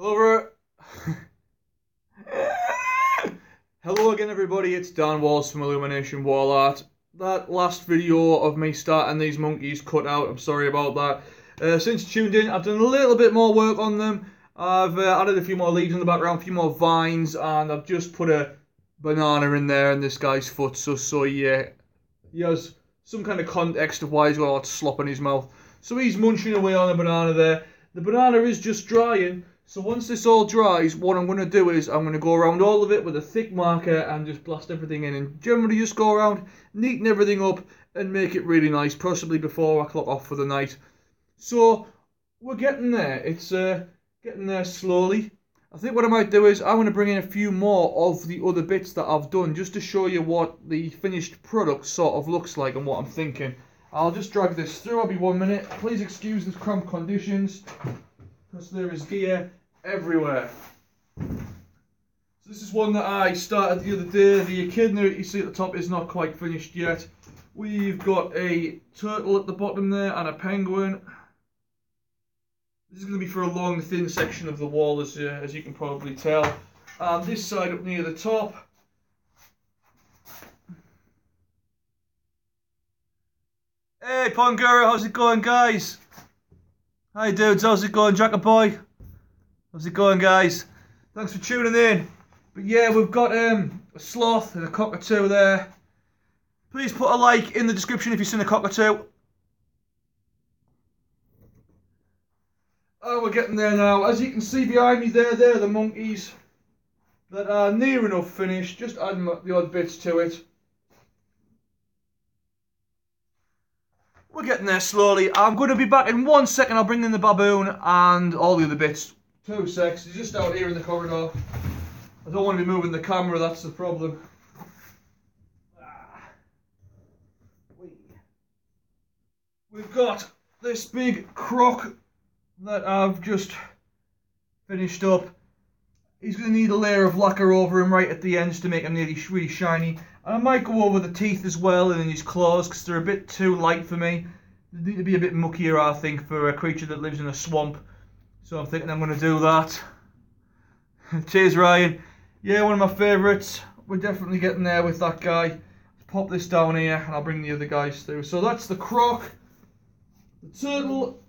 Hello, hello again everybody, it's Dan Walls from Illumination Wall Art. That last video of me starting these monkeys cut out, I'm sorry about that. Since you tuned in, I've done a little bit more work on them. I've added a few more leaves in the background, a few more vines, and I've just put a banana in there in this guy's foot, so yeah, he has some kind of context of why he's got a lot of slop in his mouth. So he's munching away on the banana there. The banana is just drying. So once this all dries, what I'm going to do is I'm going to go around all of it with a thick marker and just blast everything in. And generally just go around, neaten everything up and make it really nice, possibly before I clock off for the night. So we're getting there. It's getting there slowly. I think what I might do is I'm going to bring in a few more of the other bits that I've done just to show you what the finished product sort of looks like and what I'm thinking. I'll just drag this through. I'll be 1 minute. Please excuse the cramped conditions because there is gear everywhere. So this is one that I started the other day. The echidna you see at the top is not quite finished yet. We've got a turtle at the bottom there and a penguin. This is going to be for a long thin section of the wall as you can probably tell. And this side up near the top. Hey Pongura, how's it going guys? Hi dudes, how's it going Jacker boy? How's it going guys? Thanks for tuning in. But yeah, we've got a sloth and a cockatoo there. Please put a like in the description if you've seen a cockatoo. Oh, we're getting there now. As you can see behind me there are the monkeys that are near enough finished. Just adding the odd bits to it. We're getting there slowly. I'm going to be back in 1 second. I'll bring in the baboon and all the other bits. 2 secs. He's just out here in the corridor. I don't want to be moving the camera, that's the problem. We've got this big croc that I've just finished up. He's going to need a layer of lacquer over him right at the ends to make him really shiny. And I might go over the teeth as well and in his claws because they're a bit too light for me. They need to be a bit muckier, I think, for a creature that lives in a swamp. So I'm thinking I'm going to do that. Cheers, Ryan. Yeah, one of my favourites. We're definitely getting there with that guy. Let's pop this down here and I'll bring the other guys through. So that's the croc, the turtle,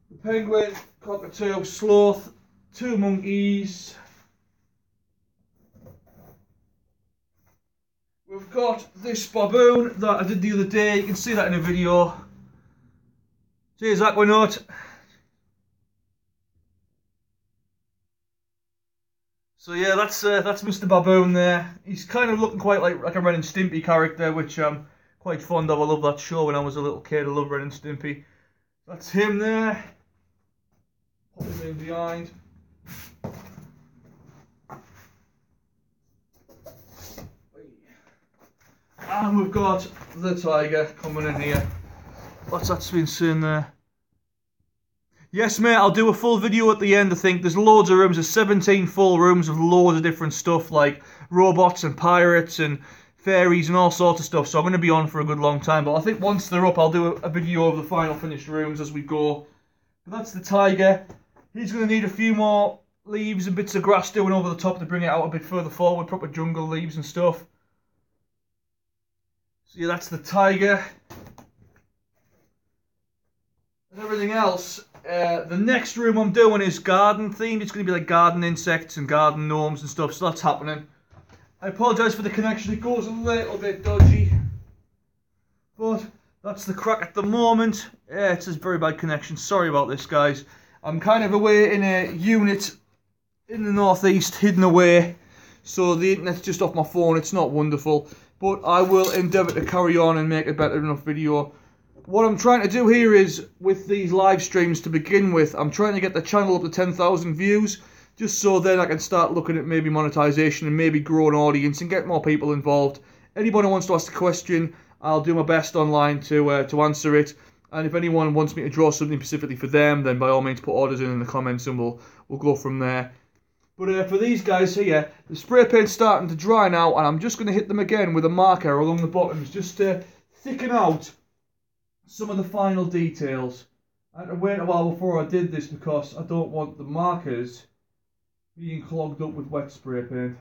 the penguin, cockatoo, sloth, 2 monkeys. We've got this baboon that I did the other day. You can see that in a video. Cheers, Aquanut. So yeah, that's Mr. Baboon there. He's kind of looking quite like a Ren and Stimpy character, which I'm quite fond of. I love that show when I was a little kid. I love Ren and Stimpy. That's him there. Pop him in behind. And we've got the tiger coming in here. What's that been seen there? Yes, mate, I'll do a full video at the end, I think. There's loads of rooms. There's 17 full rooms of loads of different stuff, like robots and pirates and fairies and all sorts of stuff. So I'm going to be on for a good long time. But I think once they're up, I'll do a video of the final finished rooms as we go. But that's the tiger. He's going to need a few more leaves and bits of grass doing over the top to bring it out a bit further forward. Proper jungle leaves and stuff. So yeah, that's the tiger. And everything else. The next room I'm doing is garden themed. It's going to be like garden insects and garden gnomes and stuff, so that's happening. I apologise for the connection, it goes a little bit dodgy. But that's the crack at the moment. Yeah, it's a very bad connection. Sorry about this, guys. I'm kind of away in a unit in the northeast, hidden away. So the internet's just off my phone. It's not wonderful. But I will endeavour to carry on and make a better enough video. What I'm trying to do here is, with these live streams to begin with, I'm trying to get the channel up to 10,000 views, just so then I can start looking at maybe monetization and maybe grow an audience and get more people involved. Anyone who wants to ask a question, I'll do my best online to answer it. And if anyone wants me to draw something specifically for them, then by all means put orders in the comments and we'll go from there. But for these guys here, the spray paint's starting to dry now, and I'm just going to hit them again with a marker along the bottoms, just to thicken out some of the final details. I had to wait a while before I did this because I don't want the markers being clogged up with wet spray paint.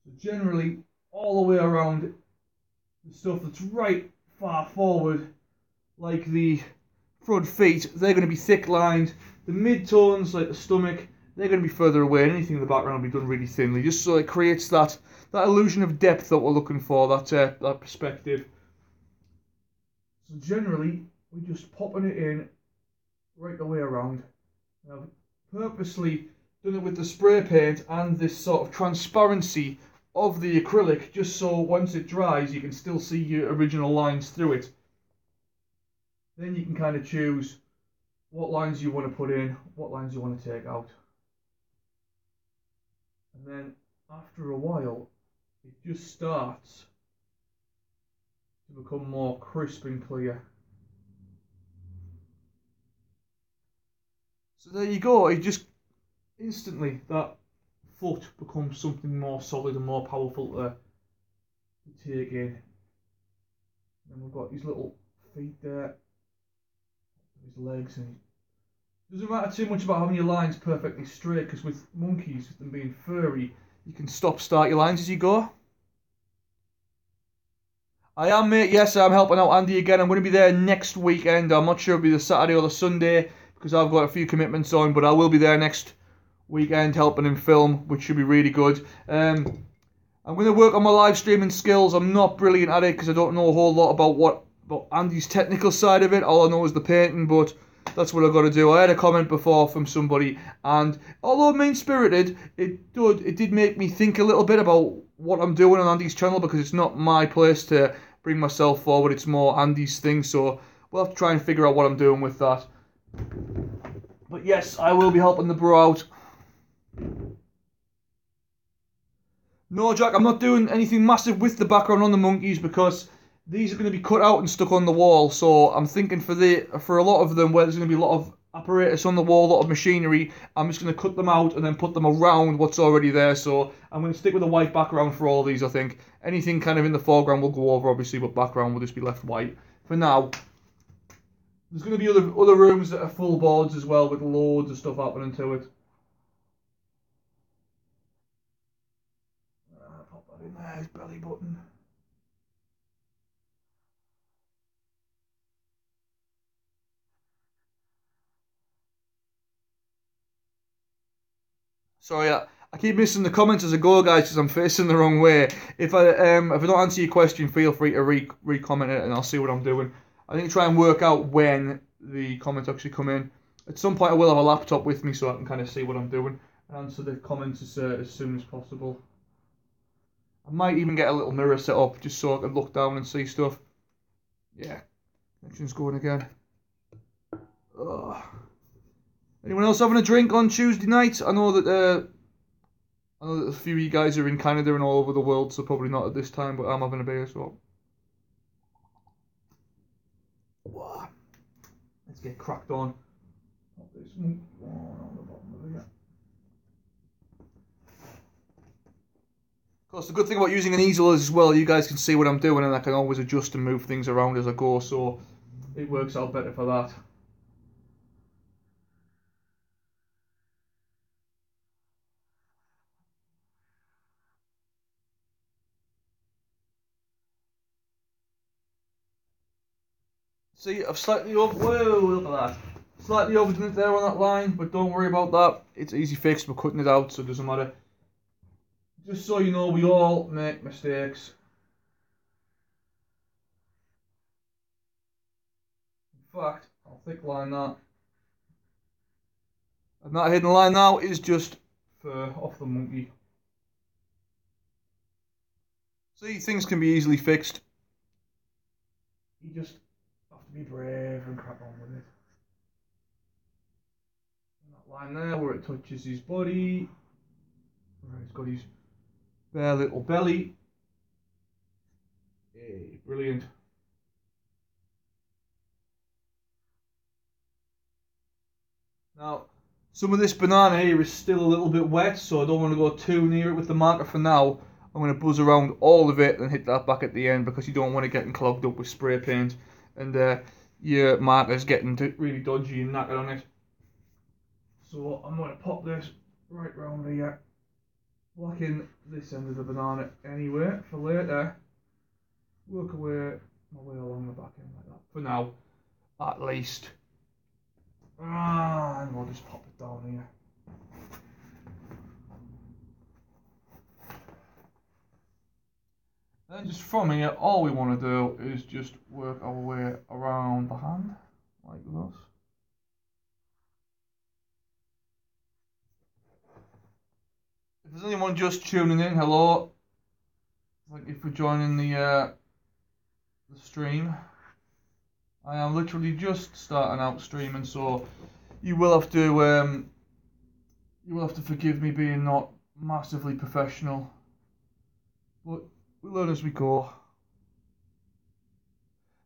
So generally, all the way around the stuff that's right far forward, like the front feet, they're going to be thick lined. The mid-tones, like the stomach, they're going to be further away, and anything in the background will be done really thinly, just so it creates that illusion of depth that we're looking for, that perspective. So generally, we're just popping it in right the way around. I've purposely done it with the spray paint and this sort of transparency of the acrylic, just so once it dries you can still see your original lines through it. Then you can kind of choose what lines you want to put in, what lines you want to take out. And then after a while it just starts to become more crisp and clear. So there you go, it just instantly, that foot becomes something more solid and more powerful to take in. And we've got his little feet there, his legs, and it doesn't matter too much about having your lines perfectly straight, because with monkeys, with them being furry, you can start your lines as you go. I am, mate, yes, I'm helping out Andy again. I'm going to be there next weekend. I'm not sure it'll be the Saturday or the Sunday, because I've got a few commitments on, but I will be there next weekend helping him film, which should be really good. I'm going to work on my live streaming skills. I'm not brilliant at it because I don't know a whole lot about Andy's technical side of it. All I know is the painting, but that's what I've got to do. I had a comment before from somebody, and although mean-spirited, it did make me think a little bit about what I'm doing on Andy's channel, because it's not my place to bring myself forward. It's more Andy's thing, so we'll have to try and figure out what I'm doing with that. But yes, I will be helping the bro out. No, Jack, I'm not doing anything massive with the background on the monkeys because these are going to be cut out and stuck on the wall. So I'm thinking for a lot of them where there's going to be a lot of apparatus on the wall, a lot of machinery, I'm just going to cut them out and then put them around what's already there. So I'm going to stick with a white background for all of these, I think. Anything kind of in the foreground will go over, obviously, but background will just be left white. For now, there's going to be other rooms that are full boards as well with loads of stuff happening to it. Pop that in there, his belly button. Sorry, I keep missing the comments as I go, guys, because I'm facing the wrong way. If I don't answer your question, feel free to re-comment it, and I'll see what I'm doing. I think try and work out when the comments actually come in. At some point, I will have a laptop with me so I can kind of see what I'm doing and answer the comments as soon as possible. I might even get a little mirror set up just so I can look down and see stuff. Yeah, connection's going again. Ugh. Anyone else having a drink on Tuesday night? I know that a few of you guys are in Canada and all over the world, so probably not at this time, but I'm having a beer, so. Let's get cracked on. Pop this one on the bottom of it. Of course, the good thing about using an easel is as well, you guys can see what I'm doing, and I can always adjust and move things around as I go, so it works out better for that. See, I've slightly over. Whoa, look at that. Slightly overdone it there on that line, but don't worry about that. It's easy fixed. We're cutting it out, so it doesn't matter. Just so you know, we all make mistakes. In fact, I'll thick line that. And that hidden line now is just fur off the monkey. See, things can be easily fixed. You just have to be brave and crack on with it. And that line there where it touches his body, where he's got his bare little belly. Hey, brilliant. Now, some of this banana here is still a little bit wet, so I don't want to go too near it with the marker for now. I'm going to buzz around all of it and hit that back at the end because you don't want it getting clogged up with spray paint. And your marker's getting really dodgy and knackered on it. So I'm going to pop this right round here, blacken this end of the banana anyway for later. Work away my way along the back end like that for now, at least. And we'll just pop it down here. Then just from here, all we want to do is just work our way around the hand, like this. If there's anyone just tuning in, hello. Thank you for joining the stream. I am literally just starting out streaming, so you will have to forgive me being not massively professional, but we learn as we go.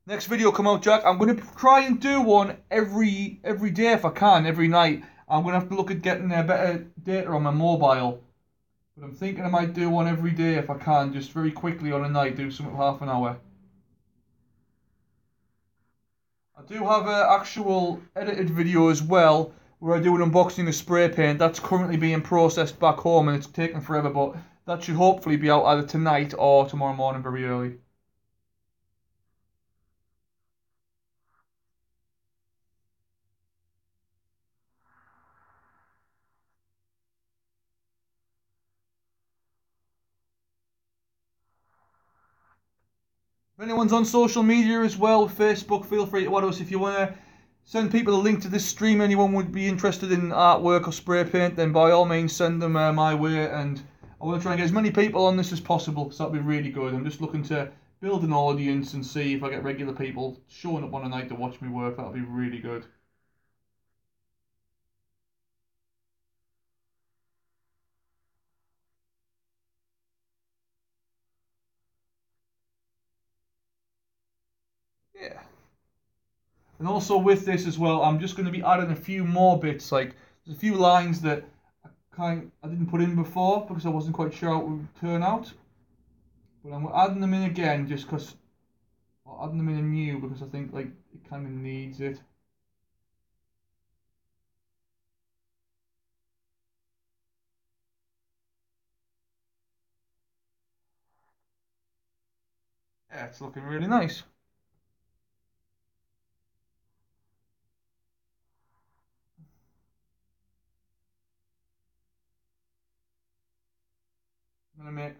Next video come out, Jack. I'm going to try and do one every day if I can, every night. I'm going to have to look at getting better data on my mobile. But I'm thinking I might do one every day if I can, just very quickly on a night, do something for half an hour. I do have an actual edited video as well, where I do an unboxing of spray paint. That's currently being processed back home and it's taking forever, but that should hopefully be out either tonight or tomorrow morning very early. If anyone's on social media as well, Facebook, feel free to add us. If you want to send people a link to this stream, anyone would be interested in artwork or spray paint, then by all means send them my way. And I want to try and get as many people on this as possible, because that'd be really good. I'm just looking to build an audience and see if I get regular people showing up on a night to watch me work. That'll be really good. Yeah. And also with this as well, I'm just going to be adding a few more bits. Like there's a few lines that I didn't put in before because I wasn't quite sure how it would turn out. But I'm adding them in again just because, or adding them in anew because I think like it kind of needs it. Yeah, it's looking really nice. I'm gonna make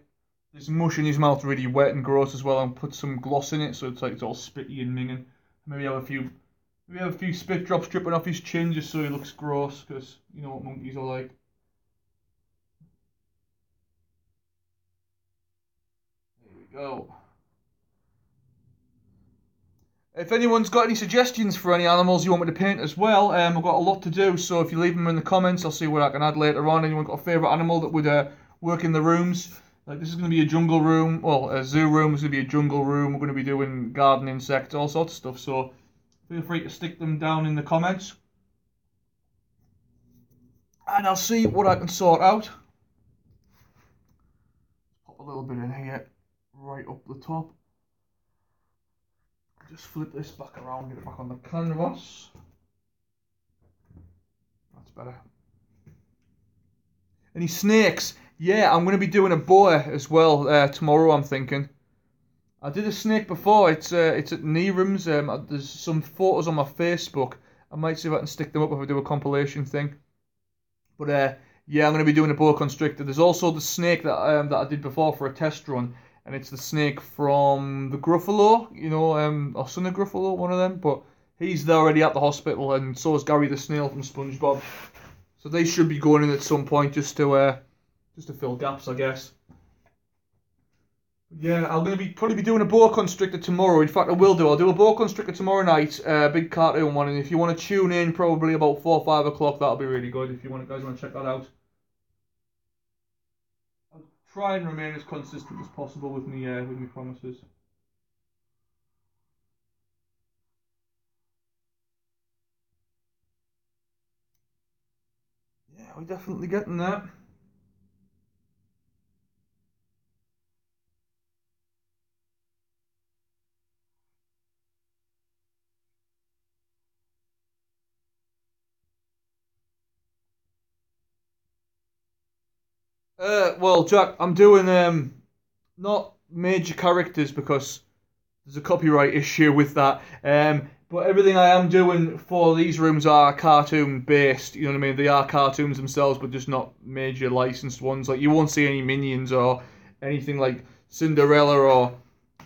this mush in his mouth really wet and gross as well, and put some gloss in it so it's like it's all spitty and minging. Maybe have a few spit drops dripping off his chin just so he looks gross, because you know what monkeys are like. There we go. If anyone's got any suggestions for any animals you want me to paint as well, I've got a lot to do, so if you leave them in the comments, I'll see what I can add later on. Anyone got a favourite animal that would work in the rooms? Like this is going to be a jungle room, well, a zoo room, this is going to be a jungle room, we're going to be doing garden insects, all sorts of stuff, so feel free to stick them down in the comments. And I'll see what I can sort out. Pop a little bit in here, right up the top. Just flip this back around, get it back on the canvas. That's better. Any snakes? Yeah, I'm going to be doing a boa as well tomorrow, I'm thinking. I did a snake before, it's at Neram's. There's some photos on my Facebook. I might see if I can stick them up if I do a compilation thing. But yeah, I'm going to be doing a boa constrictor. There's also the snake that I did before for a test run. And it's the snake from the Gruffalo, you know, or Son of Gruffalo, one of them. But he's already at the hospital, and so is Gary the Snail from SpongeBob. So they should be going in at some point just to fill gaps, I guess. Yeah, I'm going to probably be doing a boa constrictor tomorrow. In fact, I'll do a boa constrictor tomorrow night, big cartoon one. And if you want to tune in, probably about 4 or 5 o'clock, that'll be really good. If you guys want to check that out. Try and remain as consistent as possible with me promises. Yeah, we're definitely getting that. Well, Jack, I'm doing not major characters because there's a copyright issue with that. But everything I am doing for these rooms are cartoon based. You know what I mean? They are cartoons themselves, but just not major licensed ones. Like you won't see any Minions or anything like Cinderella or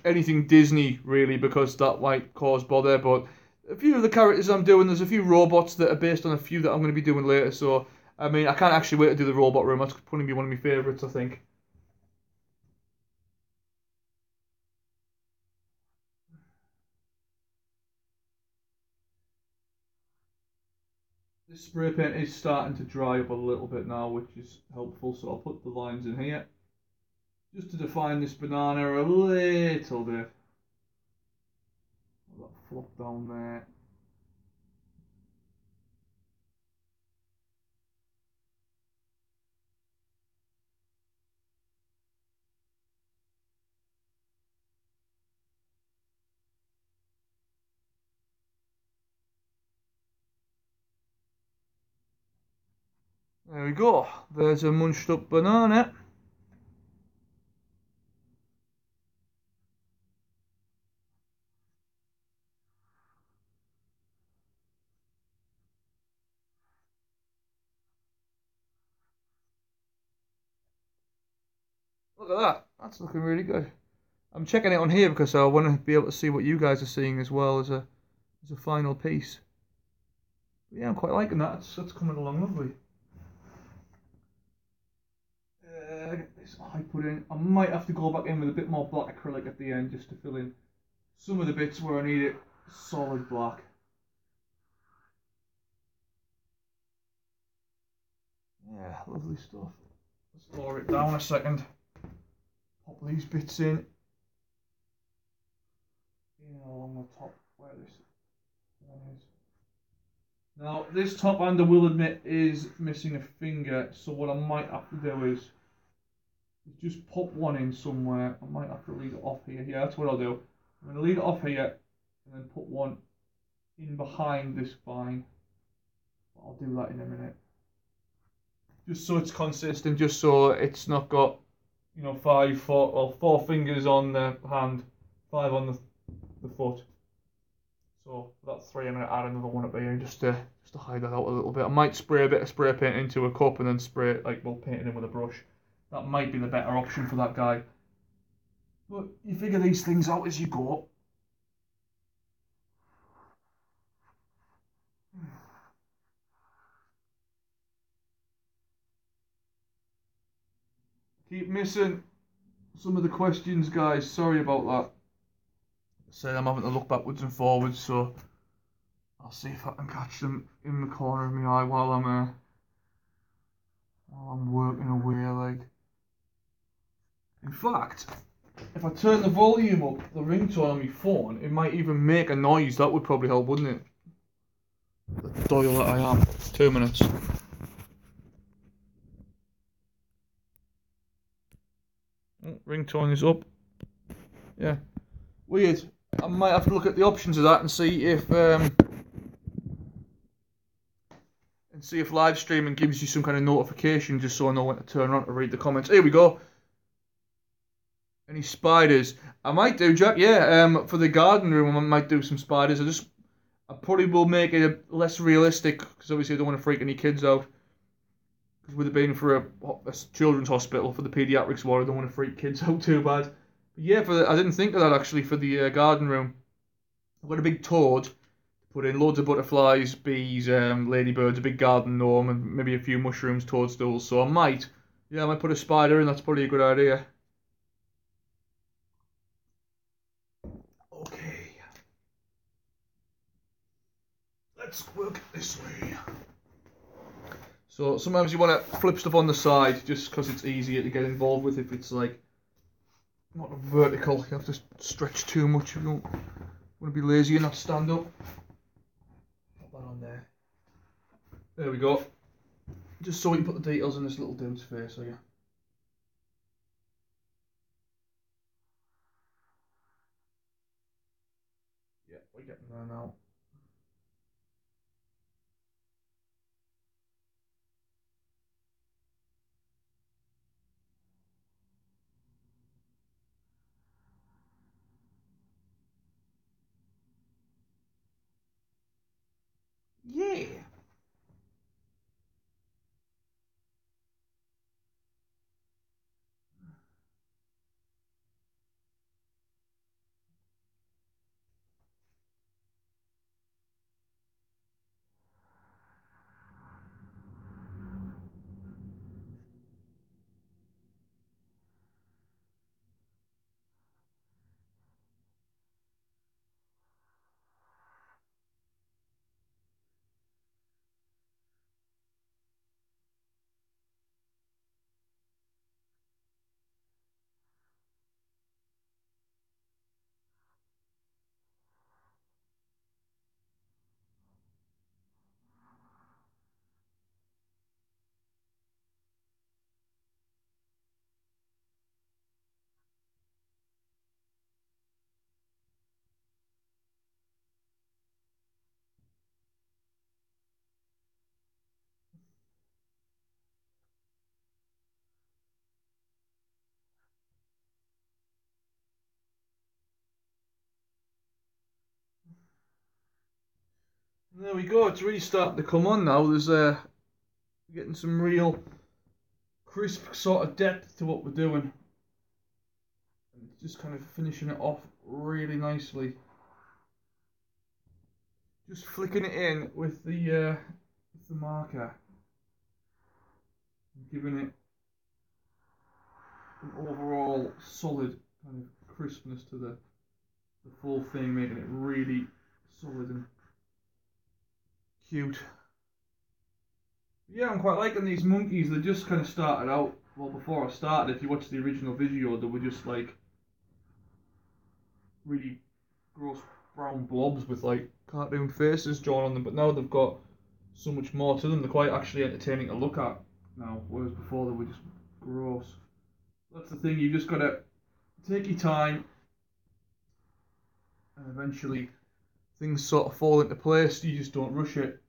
anything Disney really, because that might cause bother. But a few of the characters I'm doing, there's a few robots that are based on a few that I'm going to be doing later. So I mean, I can't actually wait to do the robot room. That's probably be one of my favourites, I think. This spray paint is starting to dry up a little bit now, which is helpful. So I'll put the lines in here just to define this banana a little bit. That flop down there. There we go. There's a munched up banana. Look at that. That's looking really good. I'm checking it on here because I want to be able to see what you guys are seeing as well as a final piece. But yeah, I'm quite liking that. That's coming along lovely. Get this eye put in. I might have to go back in with a bit more black acrylic at the end just to fill in some of the bits where I need it solid black. Yeah, lovely stuff. Let's lower it down a second. Pop these bits in along the top where this one is. Now, this top hand, I will admit, is missing a finger, so what I might have to do is just pop one in somewhere. I might have to lead it off here. Yeah, that's what I'll do. I'm going to lead it off here and then put one in behind this vine. I'll do that in a minute. Just so it's consistent, just so it's not got, you know, 4 fingers on the hand, 5 on the foot. So that's 3. I'm going to add another one up here just to hide that out a little bit. I might spray a bit of spray paint into a cup and then spray it, like, well, paint it in with a brush. That might be the better option for that guy. But you figure these things out as you go. Keep missing some of the questions, guys. Sorry about that. Said I'm having to look backwards and forwards, so I'll see if I can catch them in the corner of my eye while I'm working away. Like, in fact, if I turn the volume up, the ringtone on my phone, it might even make a noise. That would probably help, wouldn't it? The doyle that I am. 2 minutes. Oh, ringtone is up. Yeah. Weird. I might have to look at the options of that and see if live streaming gives you some kind of notification, just so I know when to turn on to read the comments. Here we go. Any spiders? I might do, Jack. Yeah. For the garden room, I might do some spiders. I probably will make it less realistic because obviously I don't want to freak any kids out. Because with it being for a children's hospital for the paediatrics ward, I don't want to freak kids out too bad. But yeah, I didn't think of that actually for the garden room. I've got a big toad. Put in loads of butterflies, bees, ladybirds, a big garden gnome, and maybe a few mushrooms, toadstools. So I might put a spider in. That's probably a good idea. Okay. Let's work it this way. So sometimes you want to flip stuff on the side just because it's easier to get involved with if it's like not vertical. You have to stretch too much. You don't want to be lazy and not stand up. Put that on there. There we go. Just so we can put the details in this little dude's face, so yeah. Yeah, we're getting there now. Yeah. There we go. It's really starting to come on now. There's getting some real crisp sort of depth to what we're doing. And it's just kind of finishing it off really nicely. Just flicking it in with the marker, and giving it an overall solid kind of crispness to the full thing, making it really solid and cute. Yeah, I'm quite liking these monkeys. They just kind of started out, well, before I started, if you watch the original video, they were just like really gross brown blobs with like cartoon faces drawn on them, but now they've got so much more to them. They're quite actually entertaining to look at now, whereas before they were just gross. That's the thing, you just gotta take your time, and eventually things sort of fall into place. You just don't rush it.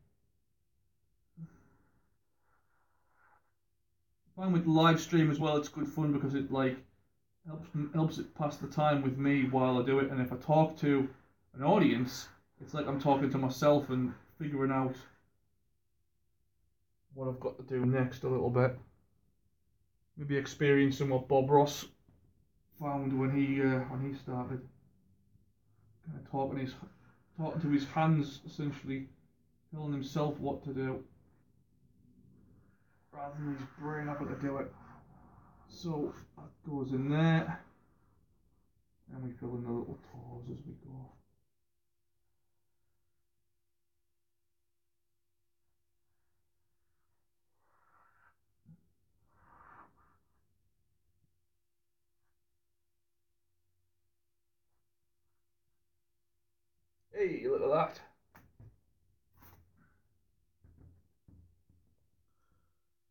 I find with live stream as well, it's good fun because it like helps it pass the time with me while I do it. And if I talk to an audience, it's like I'm talking to myself and figuring out what I've got to do next a little bit. Maybe experiencing what Bob Ross found when he started, kind of talking to his hands, essentially telling himself what to do rather than his brain having to do it. So that goes in there, and we fill in the little toes as we go. Hey, look at that.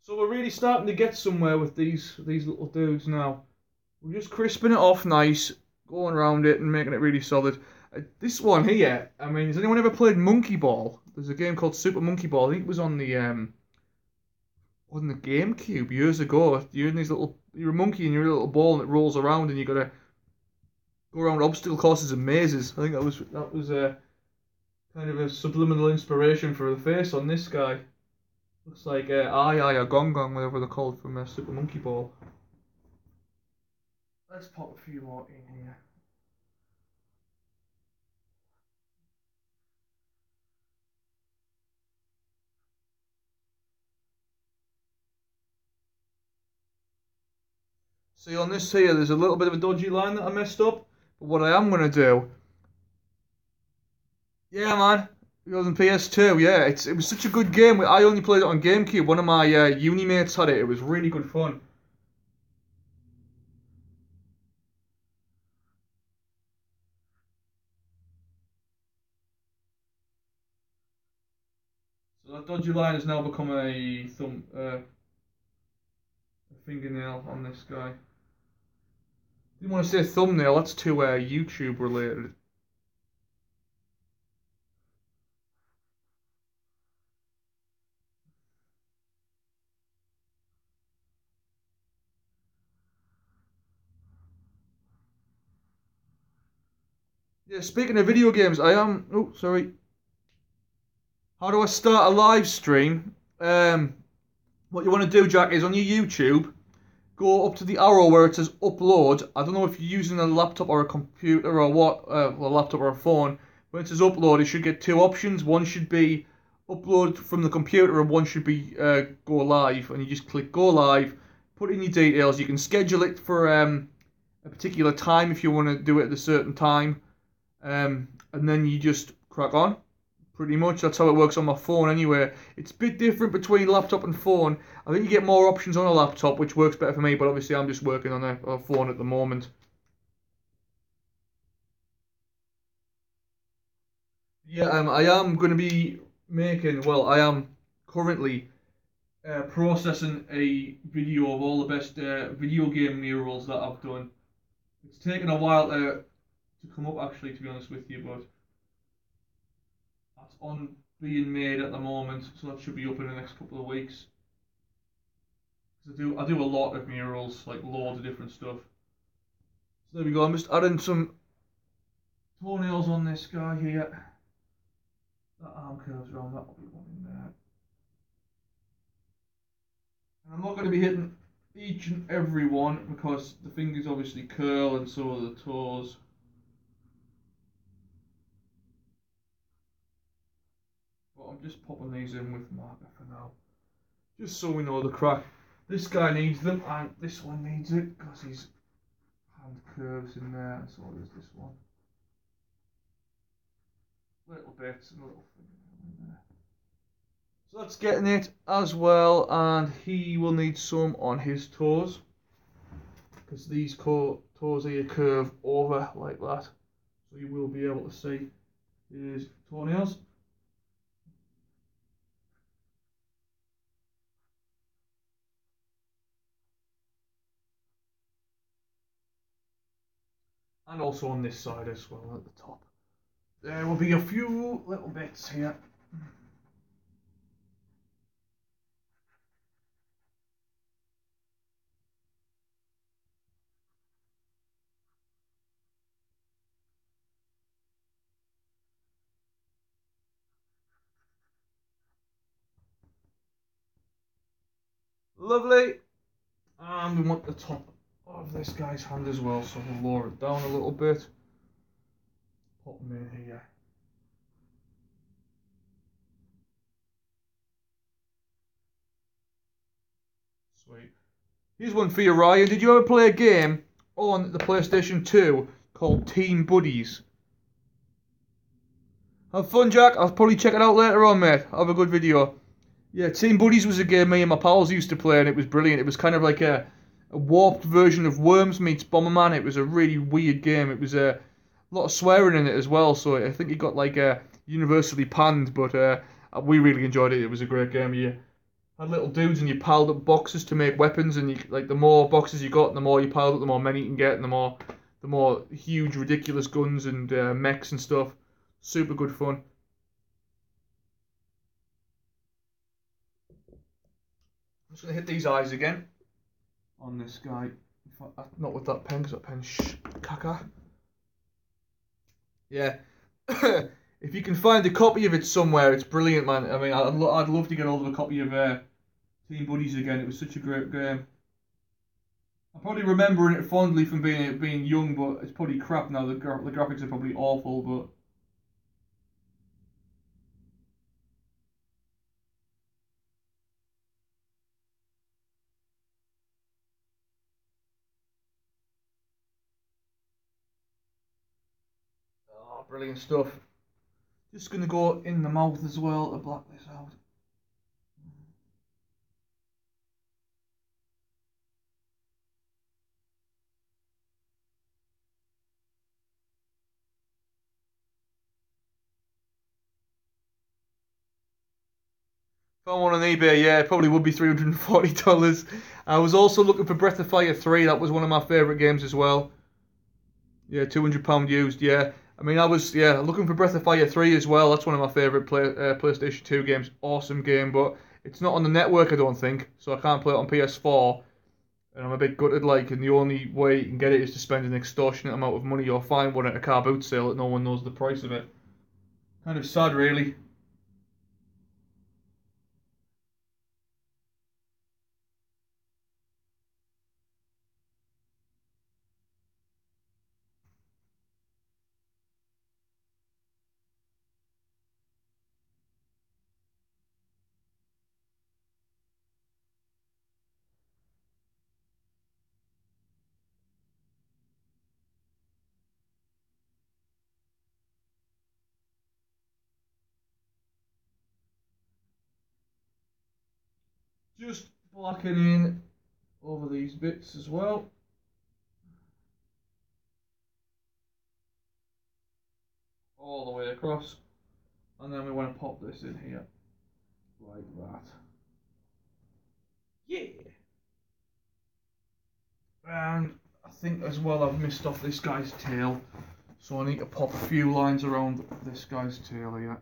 So we're really starting to get somewhere with these little dudes now. We're just crisping it off nice, going around it and making it really solid. This one here, I mean, has anyone ever played Monkey Ball? There's a game called Super Monkey Ball. I think it was on the GameCube years ago. You're in you're a monkey and you're a little ball and it rolls around and you gotta go around obstacle courses and mazes. I think that was kind of a subliminal inspiration for the face on this guy. Looks like Ai or Gong Gong, whatever they're called from Super Monkey Ball. Let's pop a few more in here. See on this here, there's a little bit of a dodgy line that I messed up. But what I am going to do... Yeah, man. It was on PS2, yeah. It was such a good game. I only played it on GameCube. One of my uni mates had it. It was really good fun. So that dodgy line has now become a fingernail on this guy. Didn't want to say thumbnail, that's too YouTube related. Yeah, speaking of video games, I am... Oh, sorry. How do I start a live stream? What you want to do, Jack, is on your YouTube, go up to the arrow where it says upload. I don't know if you're using a laptop or a computer or what, a laptop or a phone. When it says upload, you should get two options. One should be upload from the computer and one should be go live. And you just click go live, put in your details. You can schedule it for a particular time if you want to do it at a certain time. And then you just crack on. Pretty much, that's how it works on my phone anyway. It's a bit different between laptop and phone. I think you get more options on a laptop, which works better for me, but obviously I'm just working on a phone at the moment. Yeah, I am going to be I am currently processing a video of all the best video game murals that I've done. It's taken a while to come up, actually, to be honest with you, but that's on being made at the moment, so that should be up in the next couple of weeks. I do a lot of murals, like loads of different stuff. So there we go. I'm just adding some toenails on this guy here. That arm curves around. That'll be one in there. And I'm not going to be hitting each and every one because the fingers obviously curl and so are the toes. I'm just popping these in with marker for now, just so we know the crack. This guy needs them, and this one needs it because his hand curves in there, and so does this one. Little bits and a little thing in there. So that's getting it as well, and he will need some on his toes because these toes here curve over like that, so you will be able to see his toenails. And also on this side as well at the top. There will be a few little bits here. Lovely. And we want the top of this guy's hand as well, so we'll lower it down a little bit. Pop them in here. Sweet. Here's one for you, Ryan. Did you ever play a game on the PlayStation 2 called Team Buddies? Have fun, Jack. I'll probably check it out later on, mate. Have a good video. Yeah, Team Buddies was a game me and my pals used to play, and it was brilliant. It was kind of like a warped version of Worms meets Bomberman. It was a really weird game. It was a lot of swearing in it as well, so I think it got like universally panned, but we really enjoyed it. It was a great game. You had little dudes and you piled up boxes to make weapons, and the more boxes you got, the more you piled up, the more men you can get, and the more huge, ridiculous guns and mechs and stuff. Super good fun. I'm just going to hit these eyes again on this guy. Not with that pen, because that pen's caca. Yeah. If you can find a copy of it somewhere, it's brilliant, man. I mean, I'd love to get hold of a copy of Team Buddies again. It was such a great game. I'm probably remembering it fondly from being young, but it's probably crap now. The graphics are probably awful, but... Oh, brilliant stuff. Just going to go in the mouth as well to black this out. Found one on eBay, yeah, it probably would be $340. I was also looking for Breath of Fire 3, that was one of my favourite games as well. Yeah, £200 used, yeah. I mean, I was, looking for Breath of Fire 3 as well. That's one of my favourite PlayStation 2 games. Awesome game, but it's not on the network, I don't think, so I can't play it on PS4. And I'm a bit gutted, like, and the only way you can get it is to spend an extortionate amount of money or find one at a car boot sale that no one knows the price of it. Kind of sad, really. Just blackening over these bits as well. All the way across. And then we want to pop this in here. Like that. Yeah! And I think as well I've missed off this guy's tail. So I need to pop a few lines around this guy's tail here.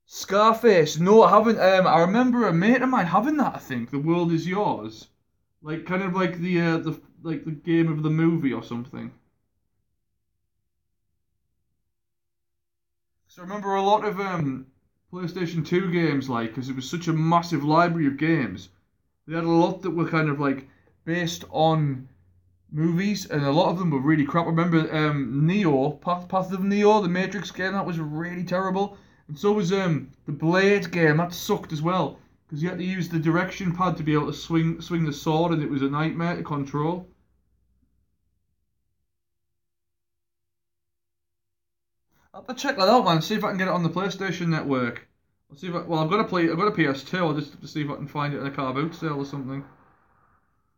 Scarface? No, I haven't. I remember a mate of mine having that. I think The World Is Yours, like kind of like the game of the movie or something. So I remember a lot of PlayStation 2 games, like, because it was such a massive library of games. They had a lot that were kind of like based on movies, and a lot of them were really crap. I remember Neo, Path of Neo, the Matrix game, that was really terrible. And so was the Blade game, that sucked as well, because you had to use the direction pad to be able to swing the sword, and it was a nightmare to control. I'll have to check that out, man. See if I can get it on the PlayStation Network. I'll see if well, I've got a PS2. I'll just have to see if I can find it in a car boot sale or something.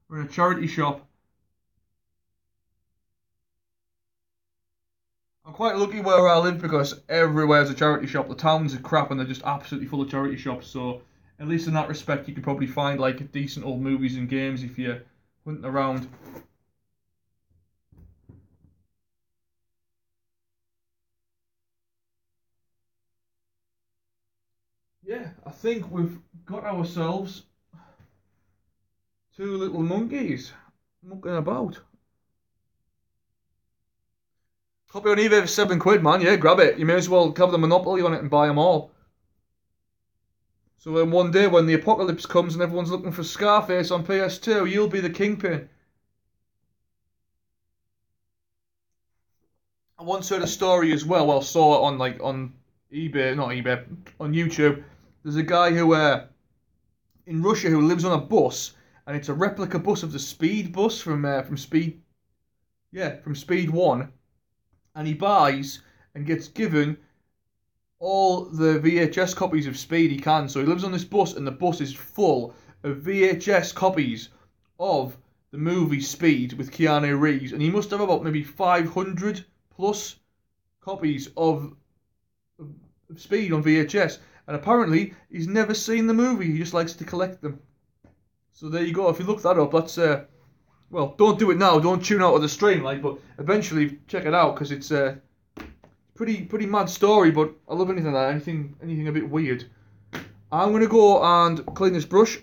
Or in a charity shop. I'm quite lucky where I live because everywhere's a charity shop. The towns are crap and they're just absolutely full of charity shops. So at least in that respect, you could probably find like decent old movies and games if you're hunting around. Yeah, I think we've got ourselves two little monkeys mucking about. Copy on eBay for £7, man. Yeah, grab it. You may as well have the monopoly on it and buy them all. So then one day when the apocalypse comes and everyone's looking for Scarface on PS2, you'll be the kingpin. I once heard a story as well. Well, saw it on eBay, not eBay, on YouTube. There's a guy who in Russia who lives on a bus, and it's a replica bus of the Speed bus from Speed, from Speed 1, and he buys and gets given all the VHS copies of Speed he can. So he lives on this bus, and the bus is full of VHS copies of the movie Speed with Keanu Reeves, and he must have about maybe 500 plus copies of Speed on VHS. And apparently, he's never seen the movie. He just likes to collect them. So there you go. If you look that up, that's well, don't do it now. Don't tune out of the stream, like. But eventually, check it out because it's pretty mad story. But I love anything like that. Anything a bit weird. I'm gonna go and clean this brush,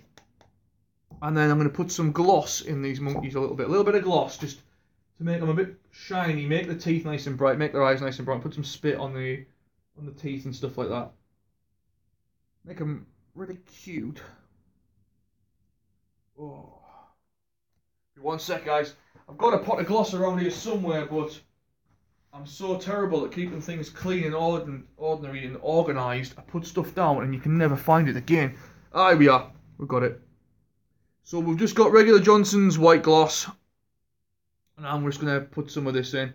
and then I'm gonna put some gloss in these monkeys a little bit of gloss just to make them a bit shiny, make the teeth nice and bright, make their eyes nice and bright. Put some spit on the teeth and stuff like that. Make them really cute. Oh. One sec, guys. I've got a pot of gloss around here somewhere, but I'm so terrible at keeping things clean and ordinary and organised. I put stuff down and you can never find it again. Ah, here we are. We've got it. So we've just got regular Johnson's white gloss. And I'm just going to put some of this in.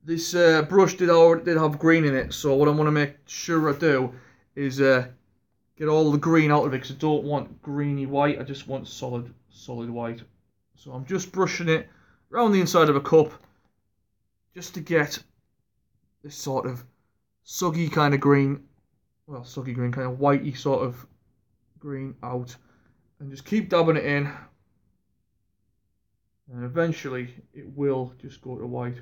This brush did have green in it, so what I want to make sure I do is get all the green out of it, because I don't want greeny white, I just want solid white. So I'm just brushing it around the inside of a cup, just to get this sort of soggy kind of green, well, soggy green, kind of whitey sort of green out, and just keep dabbing it in, and eventually it will just go to white.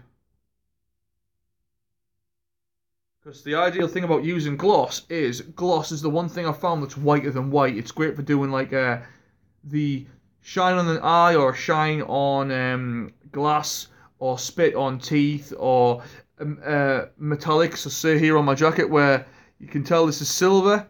Because the ideal thing about using gloss is the one thing I've found that's whiter than white. It's great for doing like the shine on an eye, or shine on glass, or spit on teeth, or metallics. So say here on my jacket where you can tell this is silver,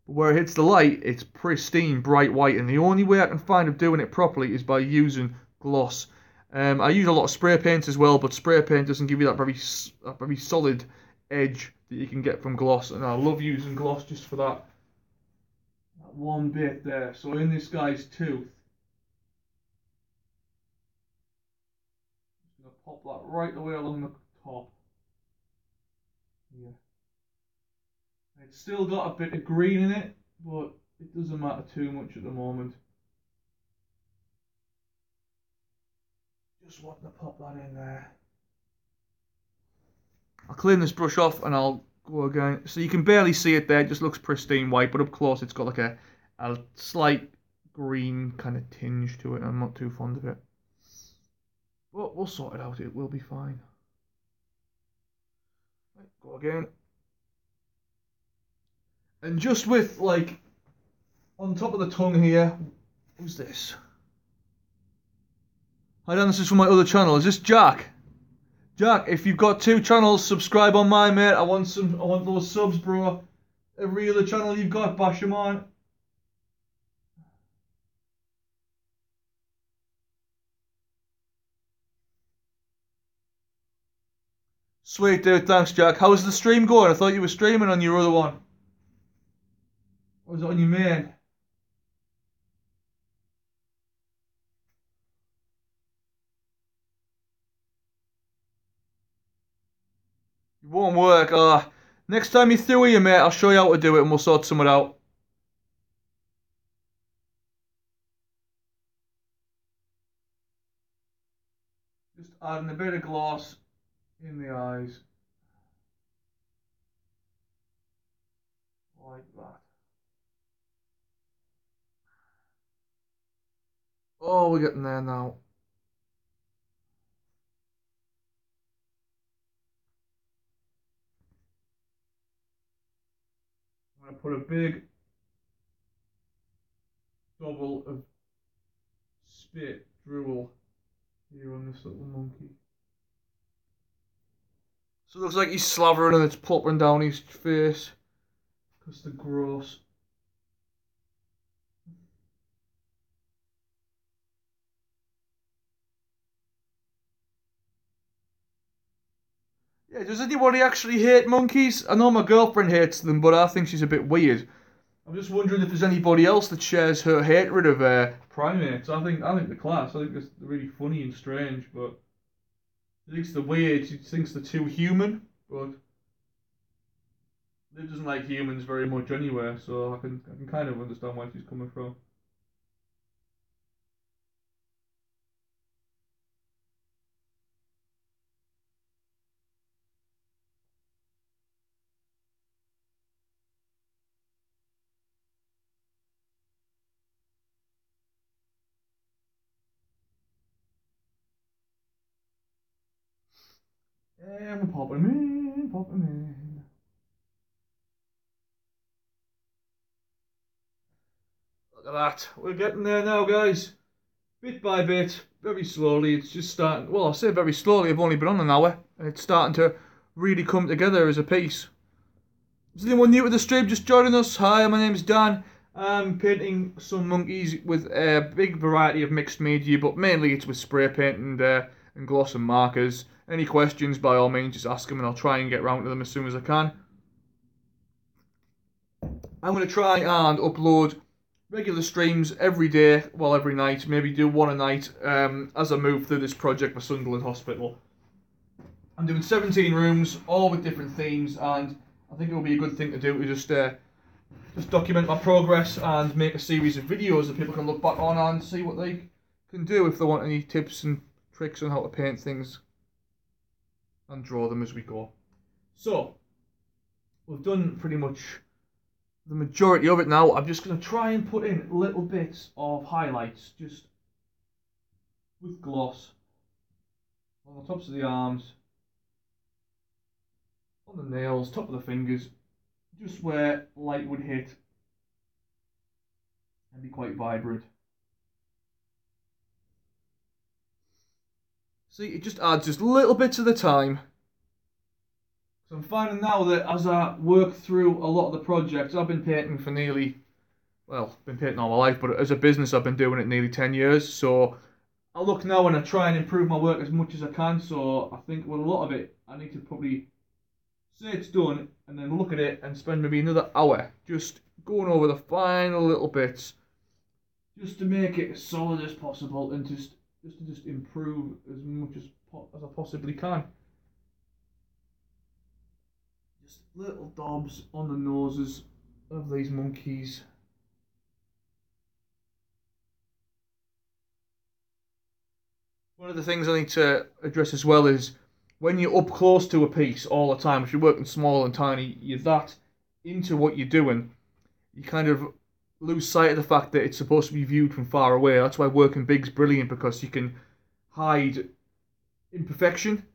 but where it hits the light, it's pristine, bright white. And the only way I can find of doing it properly is by using gloss. I use a lot of spray paint as well, but spray paint doesn't give you that very solid edge that you can get from gloss, and I love using gloss just for that one bit there. So in this guy's tooth, I'm just going to pop that right the way along the top. Yeah. It's still got a bit of green in it, but it doesn't matter too much at the moment. Just want to pop that in there. I'll clean this brush off and I'll go again. So you can barely see it there, it just looks pristine white, but up close it's got like a slight green kind of tinge to it, and I'm not too fond of it. But we'll sort it out, it will be fine. Right, go again. And just with, like, on top of the tongue here, who's this? Hi Dan, this is from my other channel. Is this Jack? Jack, if you've got 2 channels, subscribe on mine, mate. I want those subs, bro. Every other channel you've got, bash them on. Sweet, dude. Thanks, Jack. How's the stream going? I thought you were streaming on your other one. Or was it on your main? It won't work. Next time you're through here, mate, I'll show you how to do it and we'll sort something out. Just adding a bit of gloss in the eyes. Like that. Oh, we're getting there now. I'm going to put a big double of spit drool here on this little monkey. So it looks like he's slavering and it's plopping down his face. Because they're gross. Yeah, does anybody actually hate monkeys? I know my girlfriend hates them, but I think she's a bit weird. I'm just wondering if there's anybody else that shares her hatred of primates. I think they're class. I think they're really funny and strange, but she thinks they're weird. She thinks they're too human, but Liv doesn't like humans very much anyway, so I can kind of understand where she's coming from. And we're popping in, popping in. Look at that. We're getting there now, guys. Bit by bit, very slowly. It's just starting. Well, I say very slowly. I've only been on an hour, and it's starting to really come together as a piece. Is anyone new to the stream just joining us? Hi, my name's Dan. I'm painting some monkeys with a big variety of mixed media, but mainly it's with spray paint and gloss and markers. Any questions, by all means, just ask them and I'll try and get round to them as soon as I can. I'm going to try and upload regular streams every day, well, every night, maybe do one a night as I move through this project for Sunderland Hospital. I'm doing 17 rooms, all with different themes, and I think it will be a good thing to do to just document my progress and make a series of videos that people can look back on and see what they can do if they want any tips and tricks on how to paint things and draw them as we go. So, we've done pretty much the majority of it now. I'm just going to try and put in little bits of highlights, just with gloss, on the tops of the arms, on the nails, top of the fingers, just where light would hit and be quite vibrant. See, it just adds just little bits at a time. So I'm finding now that as I work through a lot of the projects, I've been painting for been painting all my life, but as a business I've been doing it nearly 10 years. So I look now and I try and improve my work as much as I can. So I think with a lot of it, I need to probably say it's done and then look at it and spend maybe another hour just going over the final little bits, just to make it as solid as possible and just to improve as much as I possibly can. Just little daubs on the noses of these monkeys. One of the things I need to address as well is when you're up close to a piece all the time, if you're working small and tiny, you're that into what you're doing, you kind of lose sight of the fact that it's supposed to be viewed from far away. That's why working big's brilliant, because you can hide imperfection.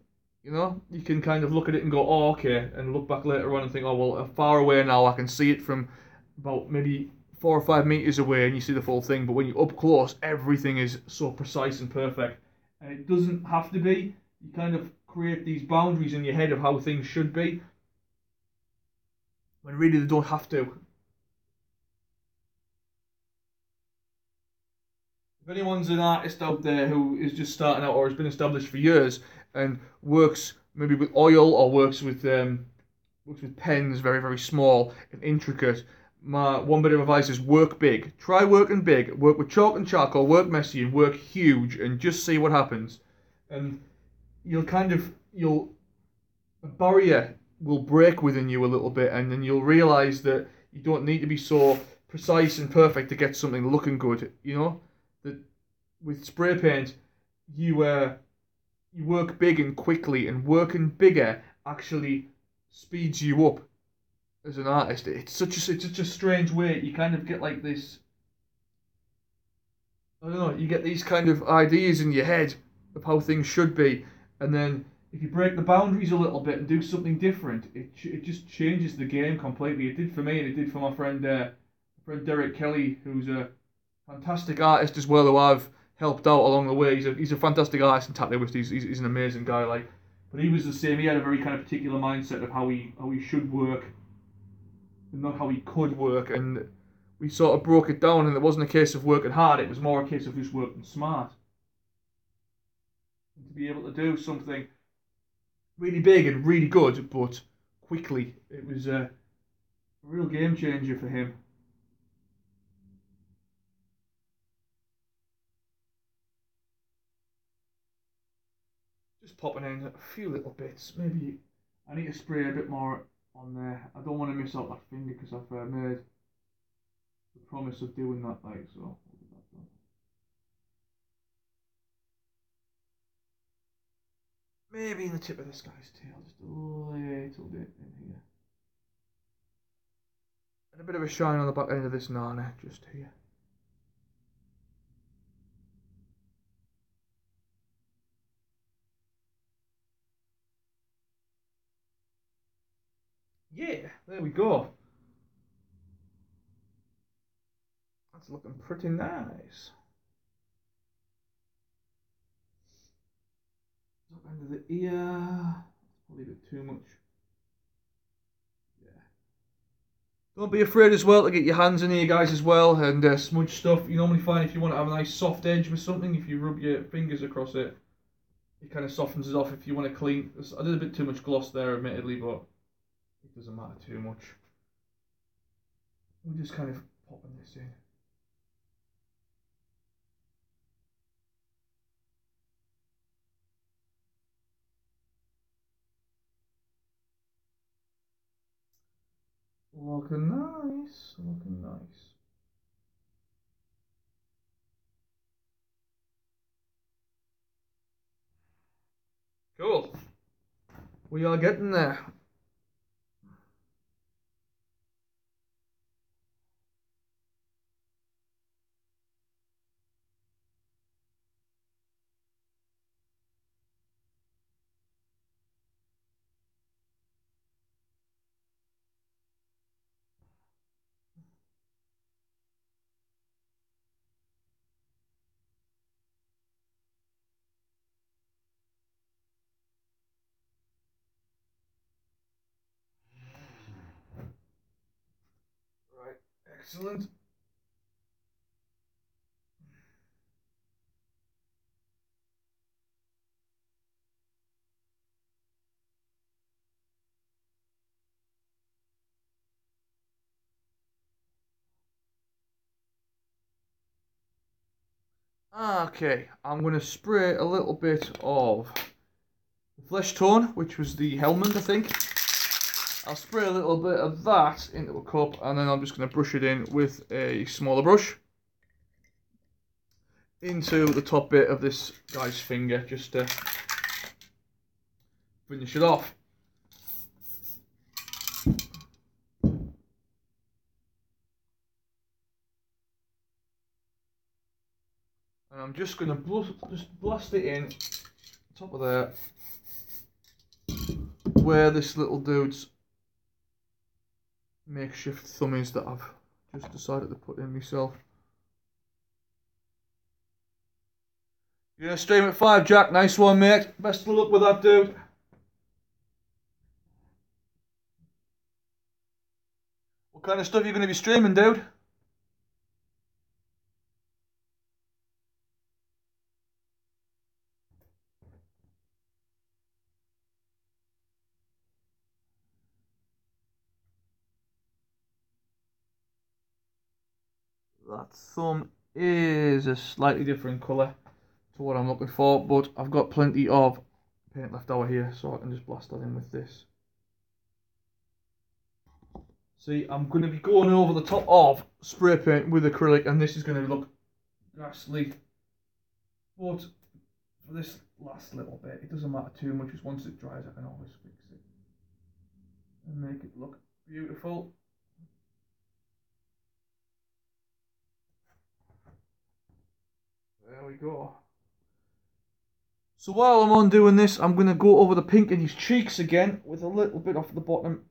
You know, you can kind of look at it and go, oh, okay, and look back later on and think, oh, well, far away now, I can see it from about maybe 4 or 5 meters away, and you see the full thing. But when you're up close, everything is so precise and perfect. And it doesn't have to be. You kind of create these boundaries in your head of how things should be, when really they don't have to. If anyone's an artist out there who is just starting out or has been established for years and works maybe with oil or works with pens, very, very small and intricate, my one bit of advice is work big. Try working big. Work with chalk and charcoal, work messy and work huge, and just see what happens. And a barrier will break within you a little bit, and then you'll realise that you don't need to be so precise and perfect to get something looking good. You know, that with spray paint, you work big and quickly, and working bigger actually speeds you up as an artist. It's such a strange way. You kind of get like this, I don't know, you get these kind of ideas in your head of how things should be, and then if you break the boundaries a little bit and do something different, it just changes the game completely. It did for me, and it did for my friend Derek Kelly, who's a fantastic artist as well, who I've helped out along the way. He's a fantastic artist and tattooist. He's an amazing guy, like. But he was the same. He had a very kind of particular mindset of how he should work, and not how he could work. And we sort of broke it down, and it wasn't a case of working hard. It was more a case of just working smart. And to be able to do something really big and really good, but quickly, it was a real game changer for him. Just popping in a few little bits. Maybe I need to spray a bit more on there. I don't want to miss out that finger because I've made the promise of doing that, like, so we'll get that done. Maybe in the tip of this guy's tail, just a little bit in here. And a bit of a shine on the back end of this nana, just here. Yeah, there we go. That's looking pretty nice. Up under the ear. That's probably a bit too much. Yeah. Don't be afraid as well to get your hands in here, guys, as well, and smudge stuff. You normally find if you want to have a nice soft edge with something, if you rub your fingers across it, it kind of softens it off. If you want to clean, I did a bit too much gloss there, admittedly, but it doesn't matter too much. We're just kind of popping this in. Looking nice, looking nice. Cool. We are getting there. Right, excellent. Okay, I'm going to spray a little bit of the flesh tone, which was the Helmand, I think. I'll spray a little bit of that into a cup, and then I'm just going to brush it in with a smaller brush into the top bit of this guy's finger, just to finish it off. And I'm just going to blast it in top of there, where this little dude's makeshift thumb is that I've just decided to put in myself. You're going to stream at 5, Jack. Nice one, mate. Best of luck with that, dude. What kind of stuff are you going to be streaming, dude? That thumb is a slightly different colour to what I'm looking for, but I've got plenty of paint left over here, so I can just blast that in with this. See, I'm going to be going over the top of spray paint with acrylic, and this is going to look ghastly. But for this last little bit, it doesn't matter too much, because once it dries I can always fix it and make it look beautiful. There we go. So while I'm on doing this, I'm going to go over the pink in his cheeks again with a little bit off the bottom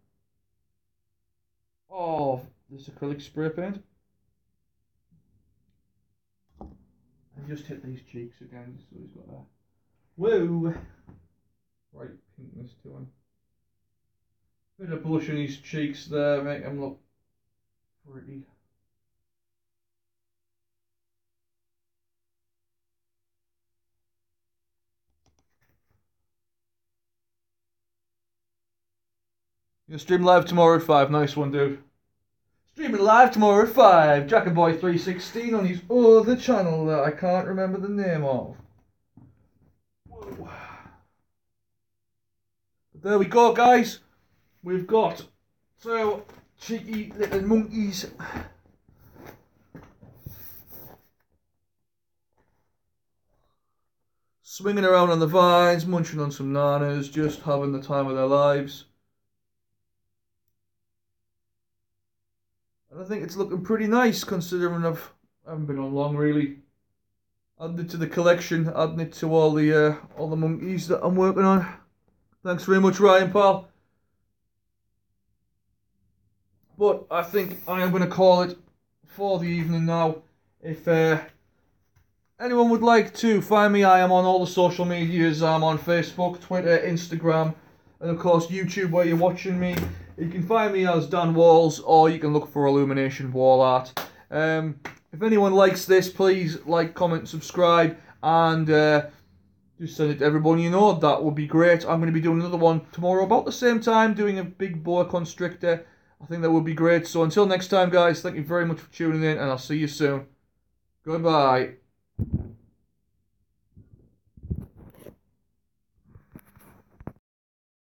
of this acrylic spray paint. And just hit these cheeks again, so he's got a whoa, right pinkness to him. Bit of blush in his cheeks there, make him look pretty. You're stream live tomorrow at 5. Nice one, dude. Streaming live tomorrow at 5. Jack and Boy 316 on his other channel that I can't remember the name of. Whoa. But there we go, guys. We've got 2 cheeky little monkeys. Swinging around on the vines, munching on some nanas, just having the time of their lives. I think it's looking pretty nice, considering I haven't been on long really. Adding it to the collection, adding it to all the monkeys that I'm working on. Thanks very much, Ryan, pal. But I think I am going to call it for the evening now. If anyone would like to find me, I am on all the social medias. I'm on Facebook, Twitter, Instagram, and of course YouTube, where you're watching me. You can find me as Dan Walls, or you can look for Illumination wall art. If anyone likes this, please like, comment, subscribe, and just send it to everyone you know. That would be great. I'm going to be doing another one tomorrow about the same time, doing a big boa constrictor. I think that would be great. So until next time, guys, thank you very much for tuning in, and I'll see you soon. Goodbye.